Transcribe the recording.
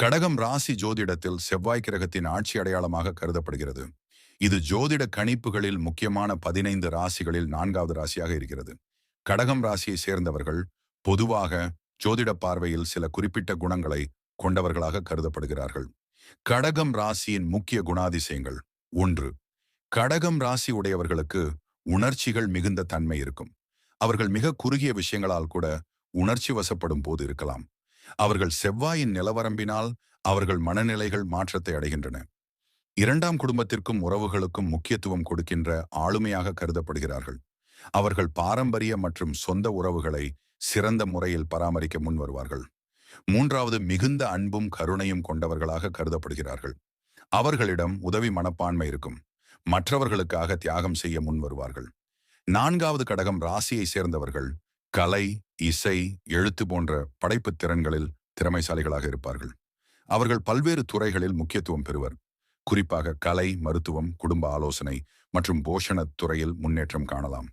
கடகம் ராசி ஜோதிடத்தில் செவ்வாய் கிரகத்தின் ஆட்சி அடையாளமாக கருதப்படுகிறது. இது ஜோதிட கணிப்புகளில் முக்கியமான 15 ராசிகளில் 4வது ராசியாக இருக்கிறது. கடகம் ராசியை சேர்ந்தவர்கள் பொதுவாக ஜோதிட பார்வையில் சில குறிப்பிட்ட குணங்களை கொண்டவர்களாக கருதப்படுகிறார்கள். கடகம் ராசியின் முக்கிய குணாதிசயங்கள். 1. கடகம் ராசி உடையவர்களுக்கு உணர்ச்சிகள் மிகுந்த தன்மை இருக்கும். அவர்கள் மிக குறுகிய விஷயங்களால் கூட உணர்ச்சி வசப்படும் போது இருக்கலாம். அவர்கள் செவ்வாயின் நிலவரம்பினால் அவர்கள் மனநிலைகள் மாற்றத்தை அடைகின்றன. 2ஆம் குடும்பத்திற்கும் உறவுகளுக்கும் முக்கியத்துவம் கொடுக்கின்ற ஆளுமையாக கருதப்படுகிறார்கள். அவர்கள் பாரம்பரிய மற்றும் சொந்த உறவுகளை சிறந்த முறையில் பராமரிக்க முன் வருவார்கள். 3வது, மிகுந்த அன்பும் கருணையும் கொண்டவர்களாக கருதப்படுகிறார்கள். அவர்களிடம் உதவி மனப்பான்மை இருக்கும். மற்றவர்களுக்காக தியாகம் செய்ய முன் வருவார்கள். 4வது, கடகம் ராசியை சேர்ந்தவர்கள் கலை, இசை, எழுத்து போன்ற படைப்புத் திறன்களில் திறமைசாலிகளாக இருப்பார்கள். அவர்கள் பல்வேறு துறைகளில் முக்கியத்துவம் பெறுவர். குறிப்பாக கலை, மருத்துவம், குடும்ப ஆலோசனை மற்றும் போஷணத் துறையில் முன்னேற்றம் காணலாம்.